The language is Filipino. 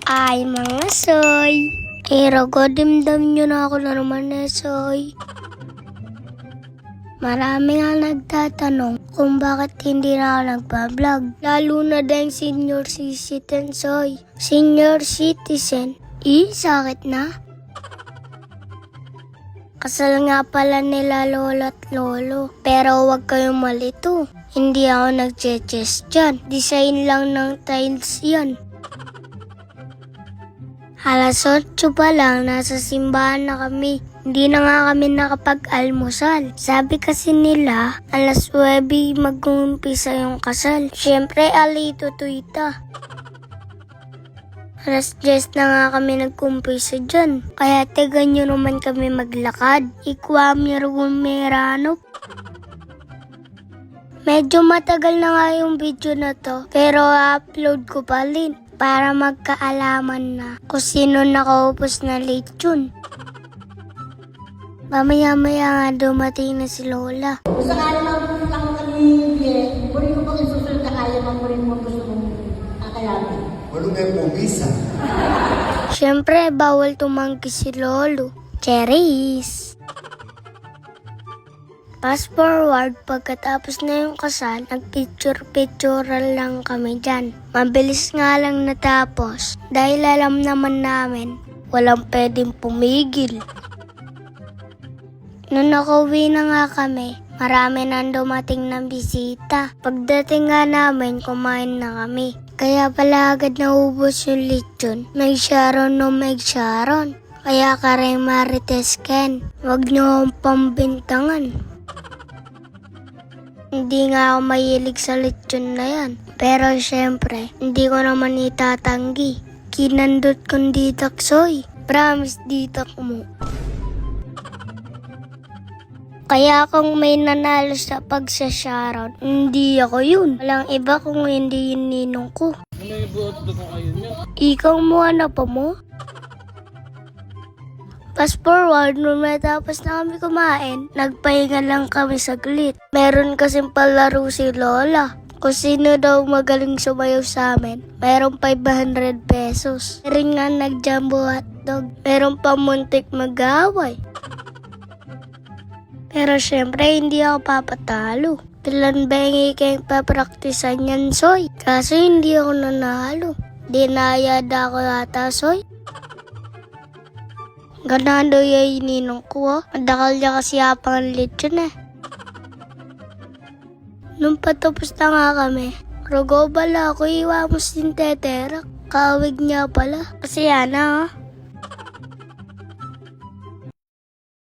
Ay, mga soy. Rago, dimdam nyo na ako na naman soy. Marami nga nagtatanong kung bakit hindi na ako nagpa-vlog. Lalo na dahil senior citizen soy. Senior citizen? Sakit na? Kasal nga pala nila lolo at lolo. Pero huwag kayong malito. Hindi ako nag-chest dyan. Design lang ng tiles yan. Alas 8 pa lang, nasa simbahan na kami. Hindi na nga kami nakapag-almusal. Sabi kasi nila, alas 9 mag-uumpisa yung kasal. Siyempre, alito tuita. Alas 10 na nga kami nag-umpisa dyan. Kaya tigan nyo naman kami maglakad. Ikwami rumerano. Medyo matagal na nga yung video na to, pero upload ko pa rin. Para magkaalaman na kung sino nakaupos na lechon. Mamaya-maya nga dumating na si Lola. Kung sakali mapupunta ko kami, puri ko pang isusunod na kaya, mamurin mo gusto mong kakayamin. Walo may pumisa. Siyempre, bawal tumangki si Lolo. Cherries! Fast forward, pagkatapos na yung kasal, nagpicture-picturean lang kami dyan. Mabilis nga lang natapos dahil alam naman namin walang pwedeng pumigil. Nung nakauwi na nga kami, marami nang dumating ng bisita. Pagdating nga namin, kumain na kami. Kaya pala agad naubos yung lechon. May Sharon no may Sharon. Kaya ka rin Marites Ken, wag niyo akong pambintangan. Hindi nga ako mahilig sa lechon na yan. Pero syempre, hindi ko naman itatanggi. Kinandot kong ditak soy. Promise ditak mo. Kaya kung may nanalo sa pagsasharon, hindi ako yun. Walang iba kung hindi yung ninong ko. Ano yung buot ko kayo niya? Ikaw mo ano pa mo? Fast forward, nung matapos na kami kumain, nagpahinga lang kami saglit. Meron kasing palaro si Lola. Kung sino daw magaling sumayaw sa amin, meron 500 pesos. Meron nga nag-jumbo hotdog. Meron pa muntik mag-away. Pero syempre, hindi ako papatalo. Kailan ba yung ikayang papraktisan yan, Soy? Kaso hindi ako nanalo. Dinayada ako yata, Soy. Ganado yung ninong ko, Madakal niya kasi apang lechon Nung patapos na nga kami, Rogo bala ako iwa mo sin tetera. Kawig niya pala. Kasi yan